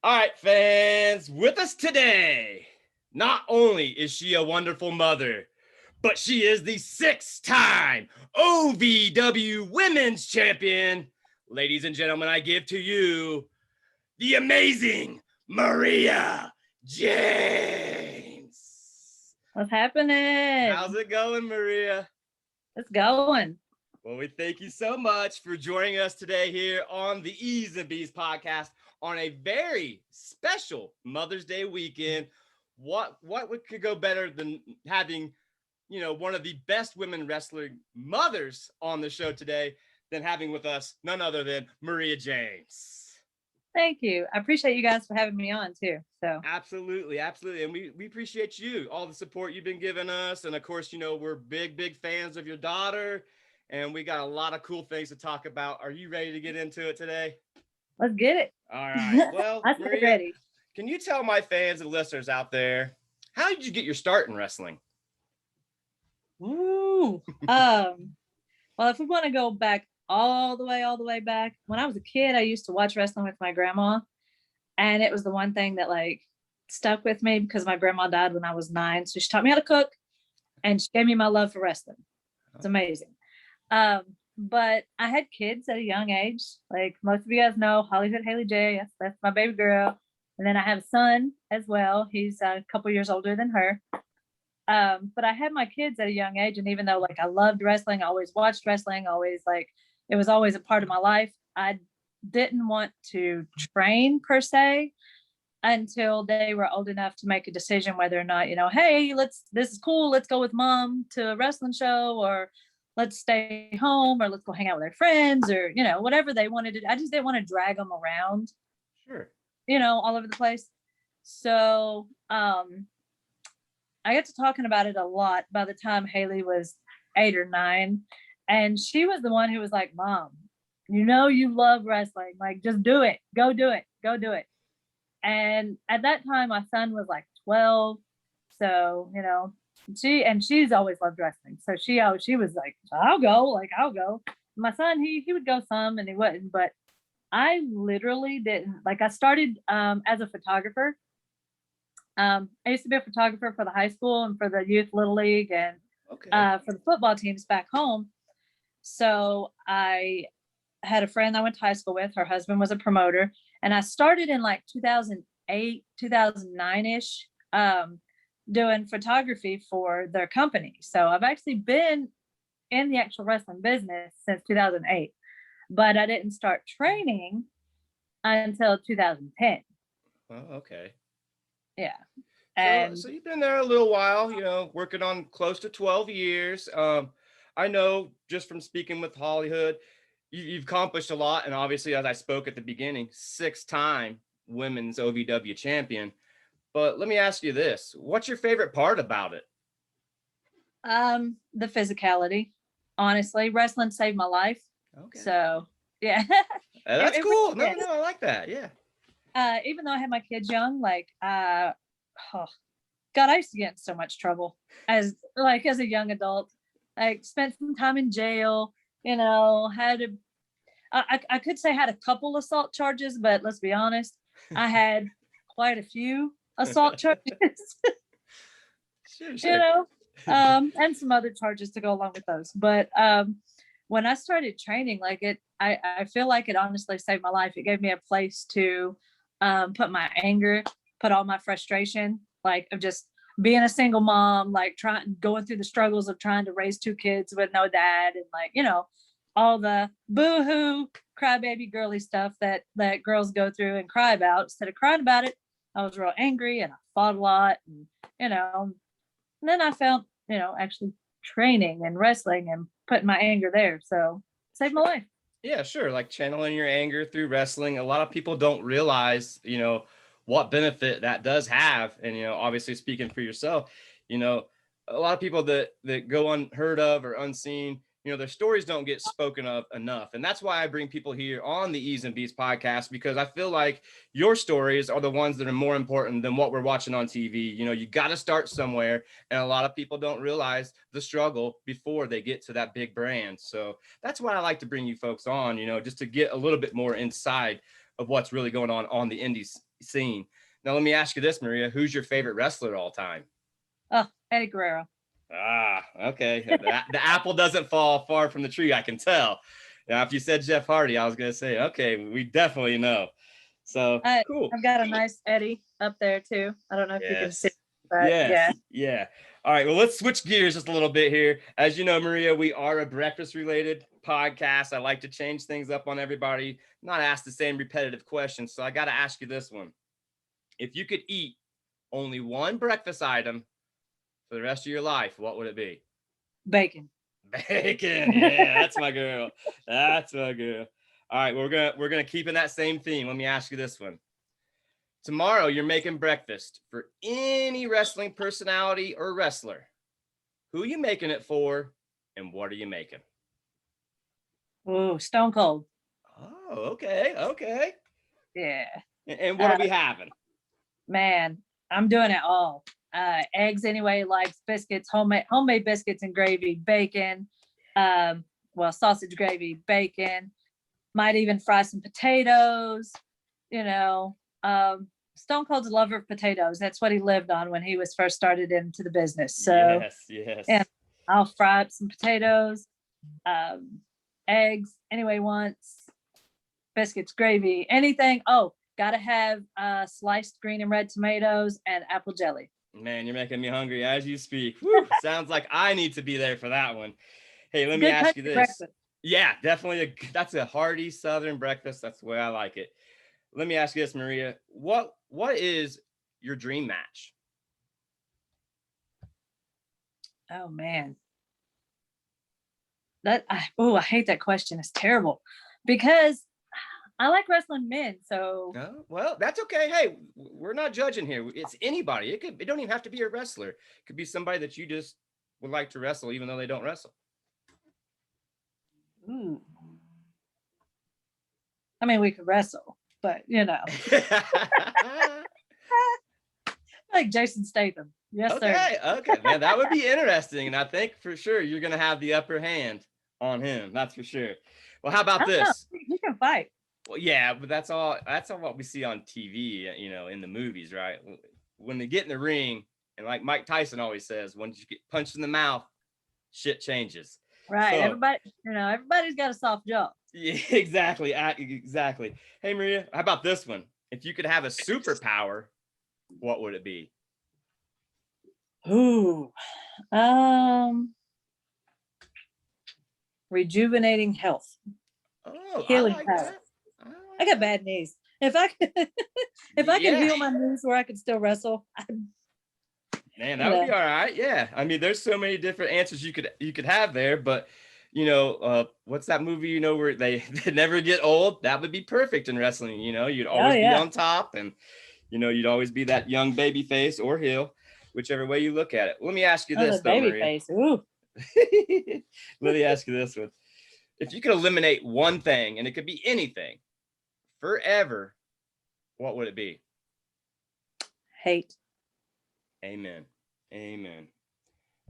All right, fans, with us today, not only is she a wonderful mother, but she is the 6-time OVW Women's Champion. Ladies and gentlemen, I give to you the amazing Maria James. What's happening? How's it going, Maria? It's going. Well, we thank you so much for joining us today here on the Eeez N Beez Podcast on a very special Mother's Day weekend. What could go better than having, one of the best women wrestling mothers on the show today than having with us none other than Maria James. Thank you. I appreciate you guys for having me on too. So Absolutely. And we appreciate you, all the support you've been giving us. And of course, we're big fans of your daughter. And we got a lot of cool things to talk about. Are you ready to get into it today? let's get it. All right. Well, I stay Maria, ready. can you tell my fans and listeners out there, how did you get your start in wrestling? Ooh. Well, if we want to go back all the way back, when I was a kid, I used to watch wrestling with my grandma. And it was the one thing that stuck with me because my grandma died when I was 9. So she taught me how to cook and she gave me my love for wrestling. It's amazing. But I had kids at a young age. Like most of you guys know, Hollywood Haley J. That's my baby girl. And then I have a son as well. He's a couple years older than her. But I had my kids at a young age. And even though I loved wrestling, I always watched wrestling, it was always a part of my life. I didn't want to train per se until they were old enough to make a decision whether or not, hey, this is cool. Let's go with mom to a wrestling show, or let's stay home, or let's go hang out with our friends, or, whatever they wanted to do. I just didn't want to drag them around, Sure. all over the place. So, I got to talking about it a lot by the time Haley was 8 or 9. And she was the one who was like, Mom, you love wrestling. Just do it. Go do it. Go do it. And at that time, my son was 12. So, she's always loved wrestling. So she was like, I'll go. I'll go. My son, he would go some and he wouldn't. But I literally didn't. I started as a photographer. I used to be a photographer for the high school and for the youth little league and for the football teams back home. So I had a friend I went to high school with. Her husband was a promoter, and I started in 2008, 2009-ish, doing photography for their company. So I've actually been in the actual wrestling business since 2008, but I didn't start training until 2010. Oh, okay. Yeah. So you've been there a little while, working on close to 12 years. I know just from speaking with Hollywood, you've accomplished a lot. And obviously, as I spoke at the beginning, 6-time women's OVW champion. But let me ask you this. What's your favorite part about it? The physicality. Honestly, wrestling saved my life. Okay. So, yeah. That's cool. No, I like that. Yeah. Even though I had my kids young, God, I used to get in so much trouble as a young adult. Spent some time in jail, I could say had a couple assault charges, but let's be honest, I had quite a few assault charges, Sure. and some other charges to go along with those. But when I started training, I feel like it honestly saved my life. It gave me a place to put my anger, put all my frustration, of just being a single mom, going through the struggles of trying to raise 2 kids with no dad, and all the boo-hoo crybaby girly stuff that girls go through and cry about. Instead of crying about it, I was real angry and I fought a lot, and and then I felt actually training and wrestling and putting my anger there, so saved my life. Yeah, sure. Channeling your anger through wrestling. A lot of people don't realize, what benefit that does have. And, obviously speaking for yourself, a lot of people that go unheard of or unseen, their stories don't get spoken of enough. And that's why I bring people here on the Eeez N Beez podcast, because I feel like your stories are the ones that are more important than what we're watching on TV. You got to start somewhere. And a lot of people don't realize the struggle before they get to that big brand. So that's why I like to bring you folks on, just to get a little bit more inside of what's really going on the indies seen. Now, let me ask you this, Maria. Who's your favorite wrestler of all time? Oh, Eddie Guerrero. Ah, okay. The apple doesn't fall far from the tree, I can tell. Now, if you said Jeff Hardy, I was going to say, okay, we definitely know. So, cool. I've got a nice Eddie up there too. I don't know if you can see, but yeah. All right, well, let's switch gears just a little bit here. As you know, Maria, we are a breakfast-related podcast. I like to change things up on everybody, not ask the same repetitive questions. So I got to ask you this one. If you could eat only one breakfast item for the rest of your life, what would it be? Bacon. Bacon. Yeah, that's my girl. That's my girl. All right, we're gonna keep in that same theme. Let me ask you this one. Tomorrow, you're making breakfast for any wrestling personality or wrestler. Who are you making it for, and what are you making? Ooh, Stone Cold. Oh, okay. Yeah. And what are we having? Man, I'm doing it all. Eggs anyway, likes biscuits, homemade biscuits and gravy, bacon, sausage gravy, bacon, might even fry some potatoes, Stone Cold's a lover of potatoes. That's what he lived on when he was first started into the business. So yes. And I'll fry up some potatoes, eggs anyway once, biscuits, gravy, anything. Oh, gotta have sliced green and red tomatoes and apple jelly. Man, you're making me hungry as you speak. Woo, sounds like I need to be there for that one. Hey, let me ask you this. Breakfast. Yeah, definitely. That's a hearty Southern breakfast. That's the way I like it. Let me ask you this, Maria. What is your dream match? Oh, man. I hate that question. It's terrible because I like wrestling men. So well, that's okay. Hey, we're not judging here. It's anybody. It don't even have to be a wrestler. It could be somebody that you just would like to wrestle, even though they don't wrestle. Ooh. I mean, we could wrestle, but like Jason Statham. Yes, sir. Okay, man, that would be interesting, and I think for sure you're gonna have the upper hand on him. That's for sure. Well, how about this? You can fight. Well, yeah, but that's all what we see on TV, in the movies, right? When they get in the ring, and like Mike Tyson always says, once you get punched in the mouth, shit changes. Right. So, everybody's got a soft jaw. Yeah, exactly. Hey, Maria, how about this one? If you could have a superpower, what would it be? Ooh. Rejuvenating health. Oh, healing power. I got bad knees. If I could heal my knees where I could still wrestle, man, that would be all right. Yeah. I mean, there's so many different answers you could have there, but what's that movie, where they never get old? That would be perfect in wrestling. You'd always be on top, and you'd always be that young baby face or heel, whichever way you look at it. Let me ask you this, though, baby Maria. Face. Ooh. Let me ask you this one. If you could eliminate one thing, and it could be anything, forever, what would it be? Hate. Amen.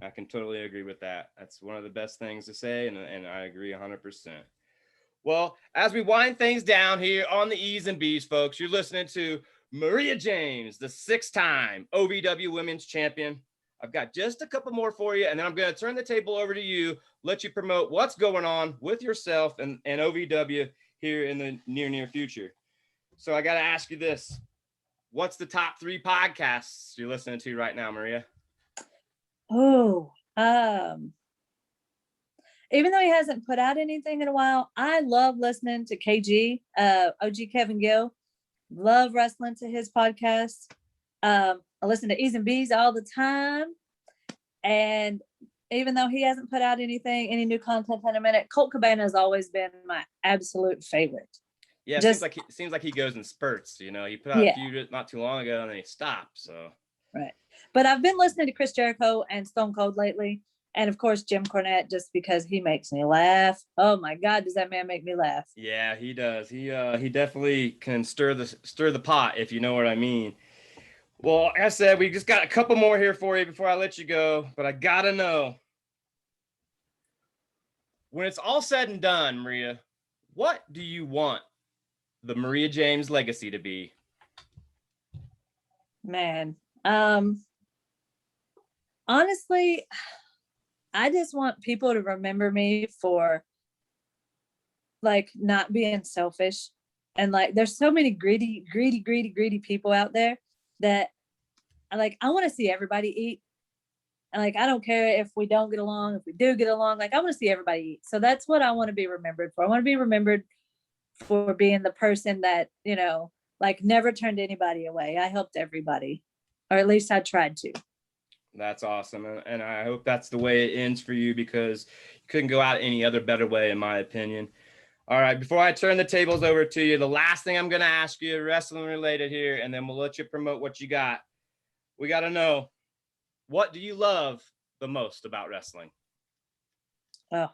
I can totally agree with that. That's one of the best things to say, and I agree 100%. Well, as we wind things down here on the Eeez N Beez, folks, you're listening to Maria James, the 6-time OVW Women's Champion. I've got just a couple more for you, and then I'm going to turn the table over to you, let you promote what's going on with yourself and OVW here in the near future. So I got to ask you this. What's the top 3 podcasts you're listening to right now, Maria? Oh, even though he hasn't put out anything in a while, I love listening to KG, OG Kevin Gill. Love wrestling to his podcast. I listen to Eeez N Beez all the time. And even though he hasn't put out any new content in a minute, Colt Cabana has always been my absolute favorite. Yeah, it seems like he goes in spurts. He put out a few not too long ago, and then he stopped. So right. But I've been listening to Chris Jericho and Stone Cold lately, and of course Jim Cornette, just because he makes me laugh. Oh my God, does that man make me laugh? Yeah, he does. He definitely can stir the pot, if you know what I mean. Well, like I said, we just got a couple more here for you before I let you go, but I gotta know, when it's all said and done, Maria, what do you want the Maria James legacy to be? Man, honestly, I just want people to remember me for like not being selfish. And like there's so many greedy people out there that I want to see everybody eat. And like I don't care if we don't get along, if we do get along, like I want to see everybody eat. So that's what I want to be remembered for. I want to be remembered for being the person that, like never turned anybody away. I helped everybody. Or at least I tried to. That's awesome. And I hope that's the way it ends for you, because you couldn't go out any other better way, in my opinion. All right, before I turn the tables over to you, the last thing I'm going to ask you, wrestling related here, and then we'll let you promote what you got. We got to know, what do you love the most about wrestling? Oh,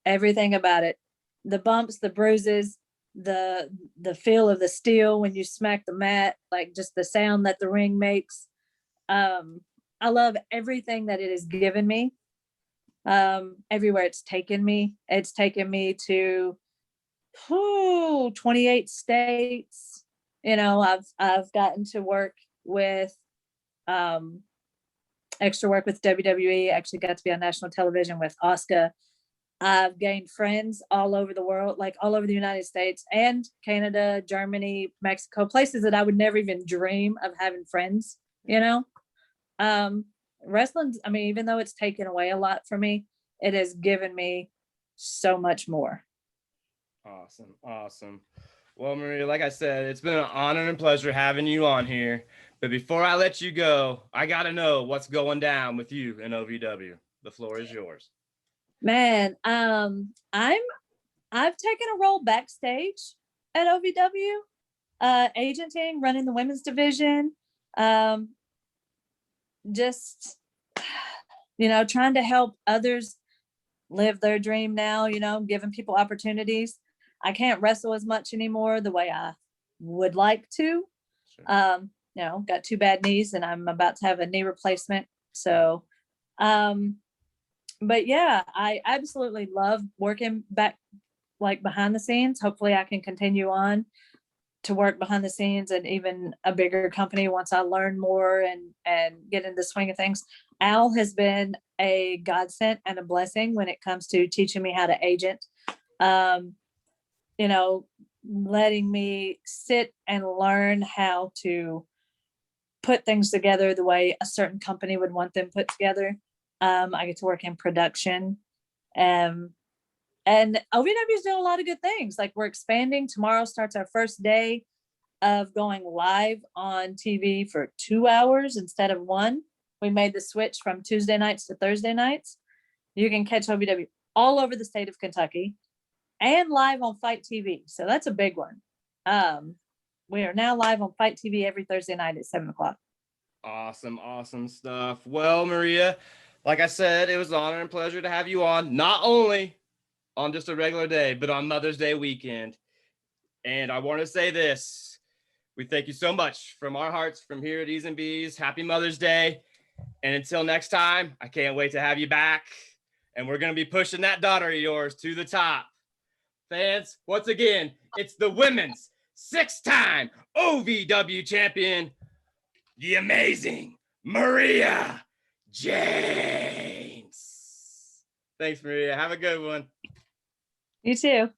everything about it. The bumps, the bruises, the feel of the steel when you smack the mat, like just the sound that the ring makes. I love everything that it has given me. Everywhere it's taken me. It's taken me to 28 states. I've gotten to work with extra work with WWE. Actually got to be on national television with Asuka. I've gained friends all over the world, like all over the United States and Canada, Germany, Mexico, places that I would never even dream of having friends, Wrestling, I mean, even though it's taken away a lot from me, it has given me so much more. Awesome. Well, Maria, like I said, it's been an honor and pleasure having you on here. But before I let you go, I got to know what's going down with you in OVW. The floor is yours. Man, I've taken a role backstage at OVW, agenting, running the women's division, just trying to help others live their dream now, giving people opportunities. I can't wrestle as much anymore the way I would like to. Sure. Got 2 bad knees and I'm about to have a knee replacement. So, but yeah, I absolutely love working back, like behind the scenes. Hopefully I can continue on to work behind the scenes and even a bigger company once I learn more and get in the swing of things. Al has been a godsend and a blessing when it comes to teaching me how to agent. Letting me sit and learn how to put things together the way a certain company would want them put together. I get to work in production. And OVW is doing a lot of good things. Like we're expanding. Tomorrow starts our first day of going live on TV for 2 hours instead of 1. We made the switch from Tuesday nights to Thursday nights. You can catch OVW all over the state of Kentucky and live on Fight TV. So that's a big one. We are now live on Fight TV every Thursday night at 7:00. Awesome stuff. Well, Maria, like I said, it was an honor and pleasure to have you on, not only on just a regular day, but on Mother's Day weekend. And I want to say this. We thank you so much from our hearts from here at Eeez N Beez. Happy Mother's Day. And until next time, I can't wait to have you back. And we're going to be pushing that daughter of yours to the top. Fans, once again, it's the women's 6-time OVW champion, the amazing Maria James. Thanks, Maria. Have a good one. You too.